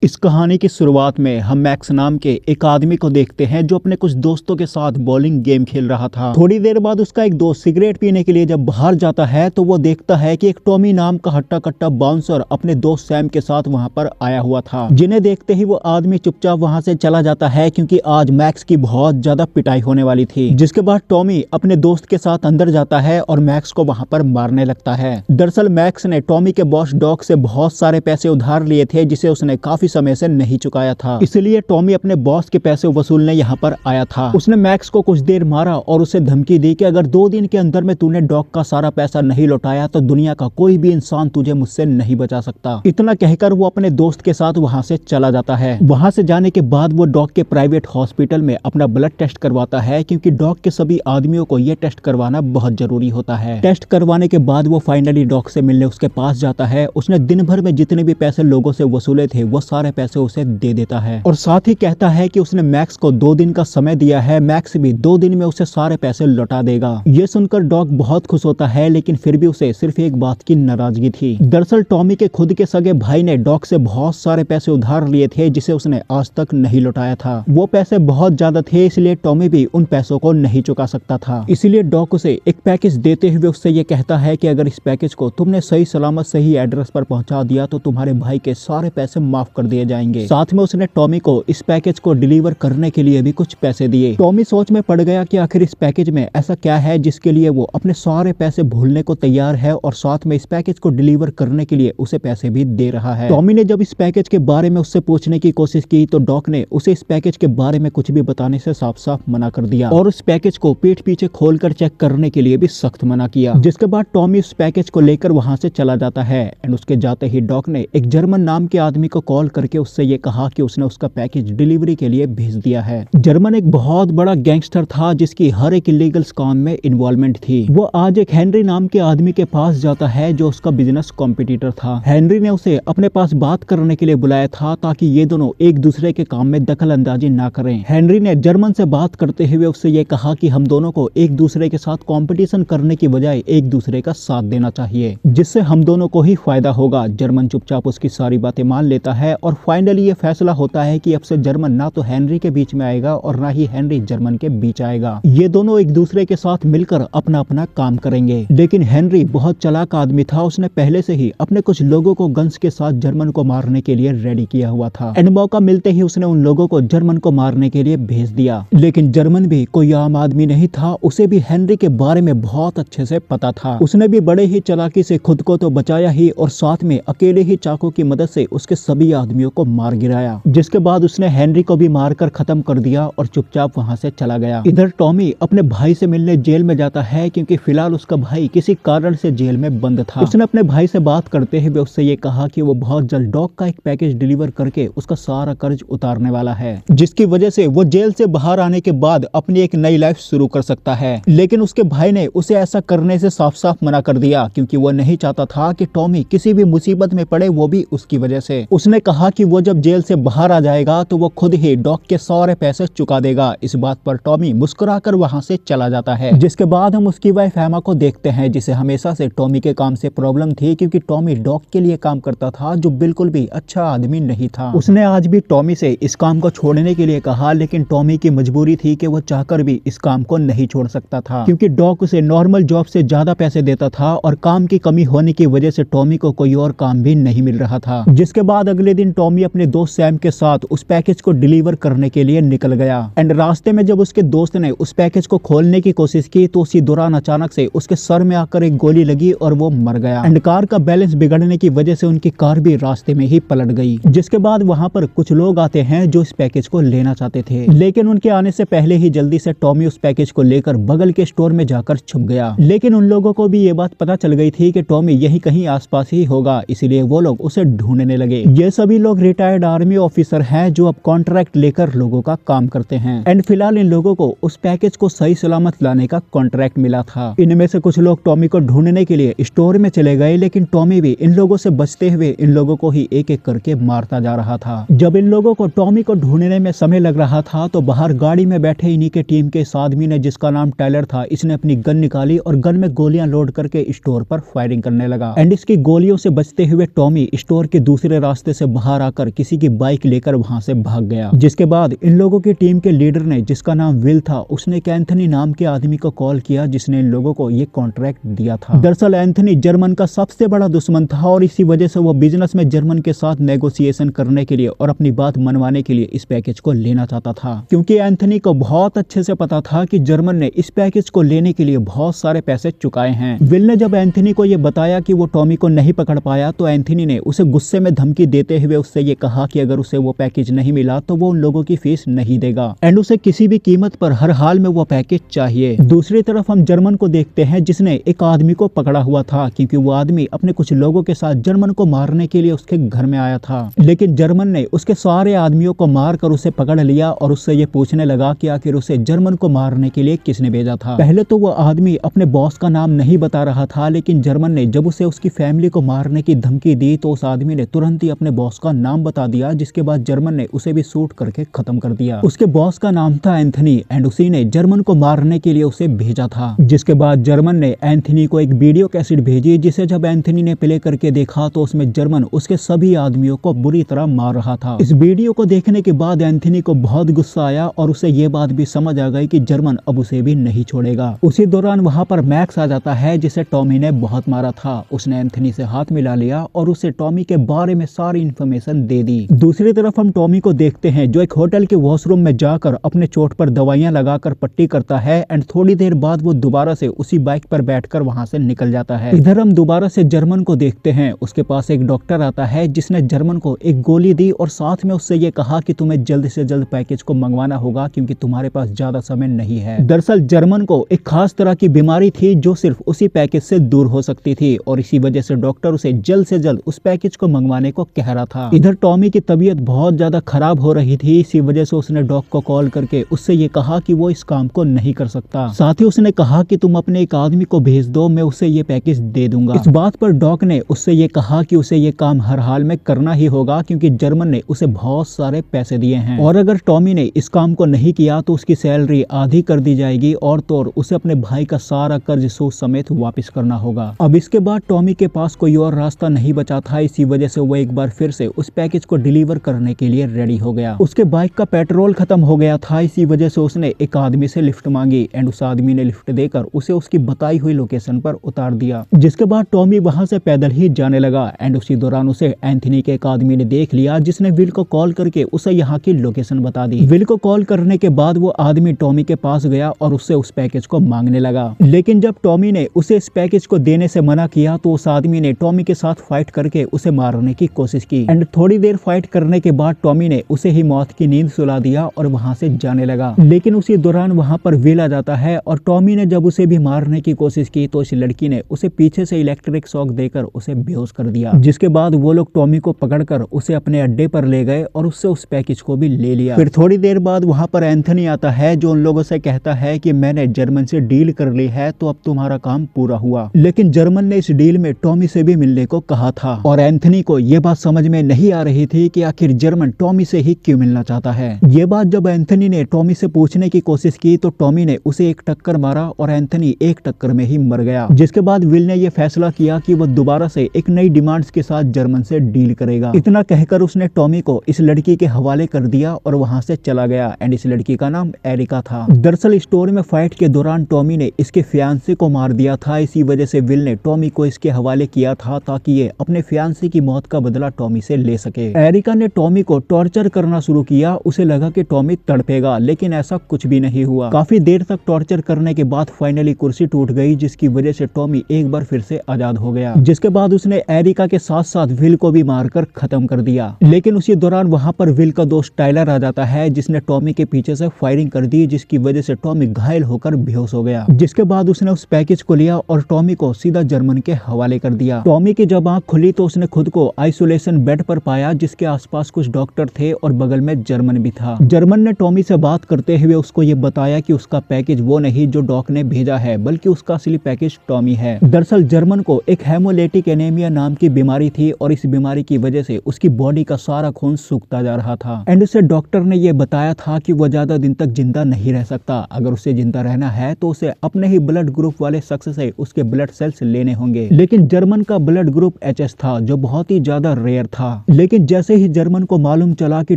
इस कहानी की शुरुआत में हम मैक्स नाम के एक आदमी को देखते हैं जो अपने कुछ दोस्तों के साथ बॉलिंग गेम खेल रहा था। थोड़ी देर बाद उसका एक दोस्त सिगरेट पीने के लिए जब बाहर जाता है तो वो देखता है कि एक टॉमी नाम का हट्टा कट्टा बाउंसर अपने दोस्त सैम के साथ वहां पर आया हुआ था, जिन्हें देखते ही वो आदमी चुपचाप वहां से चला जाता है क्योंकि आज मैक्स की बहुत ज्यादा पिटाई होने वाली थी। जिसके बाद टॉमी अपने दोस्त के साथ अंदर जाता है और मैक्स को वहां पर मारने लगता है। दरअसल मैक्स ने टॉमी के बॉस डॉग से बहुत सारे पैसे उधार लिए थे जिसे उसने काफी समय से नहीं चुकाया था, इसलिए टॉमी अपने बॉस के पैसे वसूलने यहाँ पर आया था। उसने मैक्स को कुछ देर मारा और उसे धमकी दी कि अगर 2 दिन के अंदर में तूने डॉग का सारा पैसा नहीं लौटाया तो दुनिया का कोई भी इंसान तुझे मुझसे नहीं बचा सकता। इतना कहकर वो अपने दोस्त के साथ वहाँ से चला जाता है। वहाँ से जाने के बाद वो डॉग के प्राइवेट हॉस्पिटल में अपना ब्लड टेस्ट करवाता है क्योंकि डॉग के सभी आदमियों को ये टेस्ट करवाना बहुत जरूरी होता है। टेस्ट करवाने के बाद वो फाइनली डॉग से मिलने उसके पास जाता है। उसने दिन भर में जितने भी पैसे लोगों से वसूले थे वो सारे पैसे उसे दे देता है और साथ ही कहता है कि उसने मैक्स को 2 दिन का समय दिया है, मैक्स भी 2 दिन में उसे सारे पैसे लौटा देगा। ये सुनकर डॉग बहुत खुश होता है, लेकिन फिर भी उसे सिर्फ एक बात की नाराजगी थी। दरअसल टॉमी के खुद के सगे भाई ने डॉग से बहुत सारे पैसे उधार लिए थे जिसे उसने आज तक नहीं लौटाया था। वो पैसे बहुत ज्यादा थे, इसलिए टॉमी भी उन पैसों को नहीं चुका सकता था। इसलिए डॉग उसे एक पैकेज देते हुए उससे ये कहता है कि अगर इस पैकेज को तुमने सही सलामत सही एड्रेस पर पहुंचा दिया तो तुम्हारे भाई के सारे पैसे माफ कर दिए जाएंगे। साथ में उसने टॉमी को इस पैकेज को डिलीवर करने के लिए भी कुछ पैसे दिए। टॉमी सोच में पड़ गया कि आखिर इस पैकेज में ऐसा क्या है जिसके लिए वो अपने सारे पैसे भूलने को तैयार है और साथ में इस पैकेज को डिलीवर करने के लिए उसे पैसे भी दे रहा है। टॉमी ने जब इस पैकेज के बारे में उससे पूछने की कोशिश की तो डॉग ने उसे इस पैकेज के बारे में कुछ भी बताने से साफ साफ मना कर दिया और उस पैकेज को पीठ पीछे खोलकर चेक करने के लिए भी सख्त मना किया। जिसके बाद टॉमी उस पैकेज को लेकर वहां से चला जाता है एंड उसके जाते ही डॉग ने एक जर्मन नाम के आदमी को कॉल करके उससे ये कहा कि उसने उसका पैकेज डिलीवरी के लिए भेज दिया है। जर्मन एक बहुत बड़ा गैंगस्टर था जिसकी हर एक इलीगल काम में इन्वॉल्वमेंट थी। वो आज एक हेनरी नाम के आदमी के पास जाता है जो उसका बिजनेस कॉम्पिटिटर था। हेनरी ने उसे अपने पास बात करने के लिए बुलाया था ताकि ये दोनों एक दूसरे के काम में दखल अंदाजी ना करें। हेनरी ने जर्मन से बात करते हुए उससे ये कहा कि हम दोनों को एक दूसरे के साथ कंपटीशन करने की बजाय एक दूसरे का साथ देना चाहिए जिससे हम दोनों को ही फायदा होगा। जर्मन चुपचाप उसकी सारी बातें मान लेता है और फाइनली ये फैसला होता है कि अब से जर्मन ना तो हेनरी के बीच में आएगा और ना ही हेनरी जर्मन के बीच आएगा। ये दोनों एक दूसरे के साथ मिलकर अपना अपना काम करेंगे। लेकिन हेनरी बहुत चालाक आदमी था, उसने पहले से ही अपने कुछ लोगों को गन्स के साथ जर्मन को मारने के लिए रेडी किया हुआ था एंड मौका मिलते ही उसने उन लोगों को जर्मन को मारने के लिए भेज दिया। लेकिन जर्मन भी कोई आम आदमी नहीं था, उसे भी हेनरी के बारे में बहुत अच्छे से पता था। उसने भी बड़े ही चालाकी से खुद को तो बचाया ही और साथ में अकेले ही चाकू की मदद से उसके सभी आदमियों को मार गिराया। जिसके बाद उसने हेनरी को भी मारकर खत्म कर दिया और चुपचाप वहां से चला गया। इधर टॉमी अपने भाई से मिलने जेल में जाता है क्योंकि फिलहाल उसका भाई किसी कारण से जेल में बंद था। उसने अपने भाई से बात करते हुए उससे ये कहा कि वो बहुत जल्द डॉग का एक पैकेज डिलीवर करके उसका सारा कर्ज उतारने वाला है, जिसकी वजह से वो जेल से बाहर आने के बाद अपनी एक नई लाइफ शुरू कर सकता है। लेकिन उसके भाई ने उसे ऐसा करने से साफ साफ मना कर दिया क्योंकि वो नहीं चाहता था कि टॉमी किसी भी मुसीबत में पड़े, वो भी उसकी वजह से। उसने कहा कि वो जब जेल से बाहर आ जाएगा तो वो खुद ही डॉग के सारे पैसे चुका देगा। इस बात पर टॉमी मुस्कुराकर वहां से चला जाता है। जिसके बाद हम उसकी वाइफ एमा को देखते हैं जिसे हमेशा से टॉमी के काम से प्रॉब्लम थी क्योंकि टॉमी डॉग के लिए काम करता था जो बिल्कुल भी अच्छा आदमी नहीं था। उसने आज भी टॉमी से इस काम को छोड़ने के लिए कहा, लेकिन टॉमी की मजबूरी थी कि वो चाहकर भी इस काम को नहीं छोड़ सकता था क्योंकि डॉग उसे नॉर्मल जॉब से ज्यादा पैसे देता था और काम की कमी होने की वजह से टॉमी को कोई और काम भी नहीं मिल रहा था। जिसके बाद अगले दिन टॉमी अपने दोस्त सैम के साथ उस पैकेज को डिलीवर करने के लिए निकल गया एंड रास्ते में जब उसके दोस्त ने उस पैकेज को खोलने की कोशिश की तो उसी दौरान अचानक से उसके सर में आकर एक गोली लगी और वो मर गया एंड कार का बैलेंस बिगड़ने की वजह से उनकी कार भी रास्ते में ही पलट गई। जिसके बाद वहां पर कुछ लोग आते हैं जो इस पैकेज को लेना चाहते थे, लेकिन उनके आने से पहले ही जल्दी से टॉमी उस पैकेज को लेकर बगल के स्टोर में जाकर छुप गया। लेकिन उन लोगों को भी ये बात पता चल गई थी कि टॉमी यही कहीं आसपास ही होगा, इसलिए वो लोग उसे ढूंढने लगे। ये सभी लोग रिटायर्ड आर्मी ऑफिसर हैं जो अब कॉन्ट्रैक्ट लेकर लोगों का काम करते हैं एंड फिलहाल इन लोगों को उस पैकेज को सही सलामत लाने का कॉन्ट्रैक्ट मिला था। इनमें से कुछ लोग टॉमी को ढूंढने के लिए स्टोर में चले गए, लेकिन टॉमी भी इन लोगों से बचते हुए इन लोगों को ही एक एक करके मारता जा रहा था। जब इन लोगों को टॉमी को ढूंढने में समय लग रहा था तो बाहर गाड़ी में बैठे इन्हीं के टीम के इस आदमी ने, जिसका नाम टायलर था, इसने अपनी गन निकाली और गन में गोलियां लोड करके स्टोर पर फायरिंग करने लगा एंड इसकी गोलियों से बचते हुए टॉमी स्टोर के दूसरे रास्ते से बाहर बाहर आकर किसी की बाइक लेकर वहां से भाग गया। जिसके बाद इन लोगों की टीम के लीडर ने, जिसका नाम विल था, उसने एक एंथनी नाम के आदमी को कॉल किया जिसने इन लोगों को ये कॉन्ट्रैक्ट दिया था। दरअसल एंथनी जर्मन का सबसे बड़ा दुश्मन था और इसी वजह से वो बिजनेस में जर्मन के साथ नेगोशिएशन करने के लिए और अपनी बात मनवाने के लिए इस पैकेज को लेना चाहता था, क्योंकि एंथनी को बहुत अच्छे से पता था कि जर्मन ने इस पैकेज को लेने के लिए बहुत सारे पैसे चुकाए हैं। विल ने जब एंथनी को ये बताया कि वो टॉमी को नहीं पकड़ पाया तो एंथनी ने उसे गुस्से में धमकी देते हुए उससे ये कहा कि अगर उसे वो पैकेज नहीं मिला तो वो उन लोगों की फीस नहीं देगा एंड उसे किसी भी कीमत पर हर हाल में वो पैकेज चाहिए। दूसरी तरफ हम जर्मन को देखते हैं जिसने एक आदमी को पकड़ा हुआ था, क्योंकि वो आदमी अपने कुछ लोगों के साथ जर्मन को मारने के लिए उसके घर में आया था। लेकिन जर्मन ने उसके सारे आदमियों को मारकर उसे पकड़ लिया और उससे ये पूछने लगा कि आखिर उसे जर्मन को मारने के लिए किसने भेजा था। पहले तो वो आदमी अपने बॉस का नाम नहीं बता रहा था, लेकिन जर्मन ने जब उसे उसकी फैमिली को मारने की धमकी दी तो उस आदमी ने तुरंत ही अपने बॉस का नाम बता दिया, जिसके बाद जर्मन ने उसे भी शूट करके खत्म कर दिया। उसके बॉस का नाम था एंथनी एंड उसी ने जर्मन को मारने के लिए उसे भेजा था। जिसके बाद जर्मन ने एंथनी को एक वीडियो कैसेट भेजी, जिसे जब एंथनी ने प्ले करके देखा तो उसमें जर्मन उसके सभी आदमियों को बुरी तरह मार रहा था। इस वीडियो को देखने के बाद एंथनी को बहुत गुस्सा आया और उसे ये बात भी समझ आ गई कि जर्मन अब उसे भी नहीं छोड़ेगा। उसी दौरान वहाँ पर मैक्स आ जाता है जिसे टॉमी ने बहुत मारा था। उसने एंथनी से हाथ मिला लिया और उसे टॉमी के बारे में सारी इन्फॉर्मेशन दे दी। दूसरी तरफ हम टॉमी को देखते हैं जो एक होटल के वॉशरूम में जाकर अपने चोट पर दवाइयां लगाकर पट्टी करता है एंड थोड़ी देर बाद वो दोबारा से उसी बाइक पर बैठकर वहां से निकल जाता है। इधर हम दोबारा से जर्मन को देखते हैं। उसके पास एक डॉक्टर आता है जिसने जर्मन को एक गोली दी और साथ में उससे ये कहा कि तुम्हें जल्द से जल्द पैकेज को मंगवाना होगा क्योंकि तुम्हारे पास ज्यादा समय नहीं है। दरअसल जर्मन को एक खास तरह की बीमारी थी जो सिर्फ उसी पैकेज से दूर हो सकती थी और इसी वजह से डॉक्टर उसे जल्द से जल्द उस पैकेज को मंगवाने को कह रहा था। इधर टॉमी की तबीयत बहुत ज्यादा खराब हो रही थी, इसी वजह से उसने डॉक को कॉल करके उससे ये कहा कि वो इस काम को नहीं कर सकता। साथ ही उसने कहा कि तुम अपने एक आदमी को भेज दो, मैं उसे ये पैकेज दे दूंगा। इस बात पर डॉक ने उससे ये कहा कि उसे ये काम हर हाल में करना ही होगा क्योंकि जर्मन ने उसे बहुत सारे पैसे दिए हैं और अगर टॉमी ने इस काम को नहीं किया तो उसकी सैलरी आधी कर दी जाएगी और तो और उसे अपने भाई का सारा कर्ज सूद समेत वापस करना होगा। अब इसके बाद टॉमी के पास कोई और रास्ता नहीं बचा था, इसी वजह से वो एक बार फिर से उस पैकेज को डिलीवर करने के लिए रेडी हो गया। उसके बाइक का पेट्रोल खत्म हो गया था, इसी वजह से उसने एक आदमी से लिफ्ट मांगी एंड उस आदमी ने लिफ्ट देकर उसे उसकी बताई हुई लोकेशन पर उतार दिया। जिसके बाद टॉमी वहां से पैदल ही जाने लगा एंड उसी दौरान उसे एंथनी के एक आदमी ने देख लिया जिसने विल को कॉल करके उसे यहाँ की लोकेशन बता दी। विल को कॉल करने के बाद वो आदमी टॉमी के पास गया और उससे उस पैकेज को मांगने लगा, लेकिन जब टॉमी ने उसे इस पैकेज को देने से मना किया तो उस आदमी ने टॉमी के साथ फाइट करके उसे मारने की कोशिश की एंड थोड़ी देर फाइट करने के बाद टॉमी ने उसे ही मौत की नींद सुला दिया और वहां से जाने लगा। लेकिन उसी दौरान वहां पर विल आ जाता है और टॉमी ने जब उसे भी मारने की कोशिश की तो इस लड़की ने उसे पीछे से इलेक्ट्रिक शॉक देकर उसे बेहोश कर दिया। जिसके बाद वो लोग टॉमी को पकड़कर उसे अपने अड्डे पर ले गए और उससे उस पैकेज को भी ले लिया। फिर थोड़ी देर बाद वहां पर एंथनी आता है जो उन लोगों से कहता है कि मैंने जर्मन से डील कर ली है तो अब तुम्हारा काम पूरा हुआ। लेकिन जर्मन ने इस डील में टॉमी से भी मिलने को कहा था और एंथनी को ये बात समझ में नहीं आ रही थी कि आखिर जर्मन टॉमी से ही क्यों मिलना चाहता है। ये बात जब एंथनी ने टॉमी से पूछने की कोशिश की तो टॉमी ने उसे एक टक्कर मारा और एंथनी एक टक्कर में ही मर गया। जिसके बाद विल ने यह फैसला किया कि वो दोबारा से एक नई डिमांड्स के साथ जर्मन से डील करेगा। इतना कहकर उसने टॉमी को इस लड़की के हवाले कर दिया और वहां से चला गया एंड इस लड़की का नाम एरिका था। दरअसल स्टोर में फाइट के दौरान टॉमी ने इसके फियांसे को मार दिया था, इसी वजह से विल ने टॉमी को इसके हवाले किया था ताकि ये अपने फियांसे की मौत का बदला टॉमी से ले सके। एरिका ने टॉमी को टॉर्चर करना शुरू किया, उसे लगा कि टॉमी तड़पेगा, लेकिन ऐसा कुछ भी नहीं हुआ। काफी देर तक टॉर्चर करने के बाद फाइनली कुर्सी टूट गई, जिसकी वजह से टॉमी एक बार फिर से आजाद हो गया। जिसके बाद उसने एरिका के साथ साथ विल को भी मारकर खत्म कर दिया। लेकिन उसी दौरान वहां पर विल का दोस्त टाइलर आ जाता है जिसने टॉमी के पीछे से फायरिंग कर दी, जिसकी वजह से टॉमी घायल होकर बेहोश हो गया। जिसके बाद उसने उस पैकेज को लिया और टॉमी को सीधा जर्मन के हवाले कर दिया। टॉमी की जब आंख खुली तो उसने खुद को आइसोलेशन बेड पर पाया, जिसके आसपास कुछ डॉक्टर थे और बगल में जर्मन भी था। जर्मन ने टॉमी से बात करते हुए उसको ये बताया कि उसका पैकेज वो नहीं जो डॉक ने भेजा है, बल्कि उसका असली पैकेज टॉमी है। दरअसल जर्मन को एक हेमोलिटिक एनीमिया नाम की बीमारी थी और इस बीमारी की वजह से उसकी बॉडी का सारा खून सूखता जा रहा था एंड उसे डॉक्टर ने ये बताया था कि वो ज्यादा दिन तक जिंदा नहीं रह सकता। अगर उसे जिंदा रहना है तो उसे अपने ही ब्लड ग्रुप वाले शख्स से उसके ब्लड सेल्स लेने होंगे। लेकिन जर्मन का ब्लड ग्रुप HS था जो बहुत ही ज्यादा रेयर था। लेकिन जैसे ही जर्मन को मालूम चला कि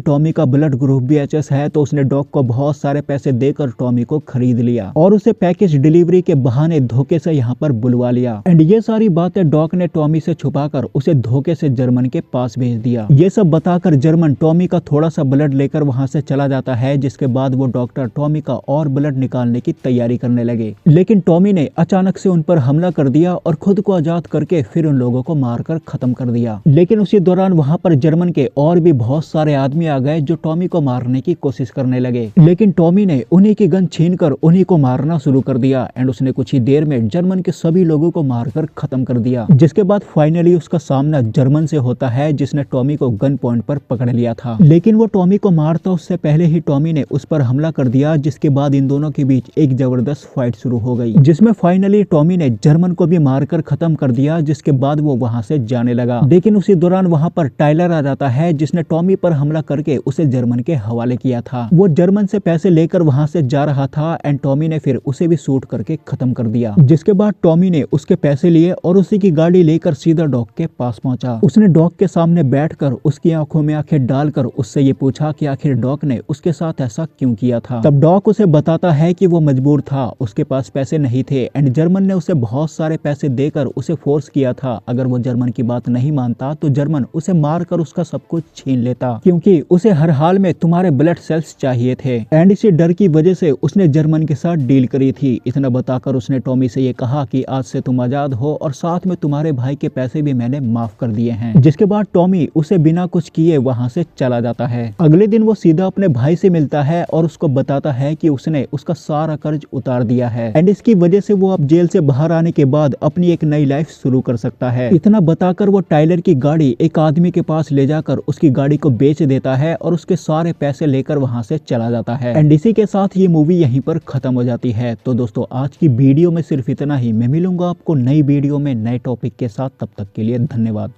टॉमी का ब्लड ग्रुप भी एचएस है तो उसने डॉग को बहुत सारे पैसे देकर टॉमी को खरीद लिया और उसे पैकेज डिलीवरी के बहाने धोखे से यहाँ पर बुलवा लिया। एंड ये सारी बातें डॉग ने टॉमी से छुपाकर उसे धोखे से जर्मन के पास भेज दिया। ये सब बताकर जर्मन टॉमी का थोड़ा सा ब्लड लेकर वहाँ से चला जाता है, जिसके बाद वो डॉक्टर टॉमी का और ब्लड निकालने की तैयारी करने लगे। लेकिन टॉमी ने अचानक से उन पर हमला कर दिया और खुद को आजाद करके फिर उन लोगों को मारकर खत्म कर दिया। लेकिन उसी दौरान वहाँ पर जर्मन के और भी बहुत सारे आदमी आ गए जो टॉमी को मारने की कोशिश करने लगे, लेकिन टॉमी ने उन्हीं की गन छीनकर उन्हीं को मारना शुरू कर दिया। एंड उसने कुछ ही देर में जर्मन के सभी लोगों को मारकर खत्म कर दिया, जिसके बाद फाइनली उसका सामना जर्मन से होता है जिसने टॉमी को गन पॉइंट पर पकड़ लिया था। लेकिन वो टॉमी को मारता उससे पहले ही टॉमी ने उस पर हमला कर दिया, जिसके बाद इन दोनों के बीच एक जबरदस्त फाइट शुरू हो गई, जिसमें फाइनली टॉमी ने जर्मन को भी मारकर खत्म कर दिया, जिसके बाद वो वहां से जाने लगा। लेकिन उसी दौरान वहां पर टाइलर आ जाता है जिसने टॉमी पर हमला करके उसे जर्मन के हवाले किया था। वो जर्मन से पैसे लेकर वहां से जा रहा था एंड टॉमी ने फिर उसे भी शूट करके खत्म कर दिया, जिसके बाद टॉमी ने उसके पैसे लिए और उसी की गाड़ी लेकर सीधा डॉग के पास पहुंचा। उसने डॉग के सामने बैठकर उसकी आंखों में आंखें डालकर उससे ये पूछा कि आखिर डॉग ने उसके साथ ऐसा क्यों किया था। तब डॉग उसे बताता है कि वो मजबूर था, उसके पास पैसे नहीं थे एंड जर्मन ने उसे बहुत सारे पैसे देकर उसे फोर्स किया था। अगर वो जर्मन की बात नहीं मानता तो जर्मन उसे मारकर उसका सब कुछ छीन लेता, क्योंकि उसे हर हाल में तुम्हारे ब्लड सेल्स चाहिए थे। एंड इसी डर की वजह से उसने जर्मन के साथ डील करी थी। इतना बताकर उसने टॉमी से ये कहा कि आज से तुम आजाद हो और साथ में तुम्हारे भाई के पैसे भी मैंने माफ कर दिए हैं। जिसके बाद टॉमी उसे बिना कुछ किए वहां से चला जाता है। अगले दिन वो सीधा अपने भाई से मिलता है और उसको बताता है कि उसने उसका सारा कर्ज उतार दिया है एंड इसकी वजह से वो अब जेल से बाहर आने के बाद अपनी एक नई लाइफ शुरू कर सकता है। इतना बताकर वो टाइलर की गाड़ी एक आदमी के पास ले जाकर उसकी गाड़ी को बेच देता है और उसके सारे पैसे लेकर वहां से चला जाता है। एंड इसी के साथ ये मूवी यहीं पर खत्म हो जाती है। तो दोस्तों आज की वीडियो में सिर्फ इतना ही। मैं मिलूंगा आपको नई वीडियो में नए टॉपिक के साथ, तब तक के लिए धन्यवाद।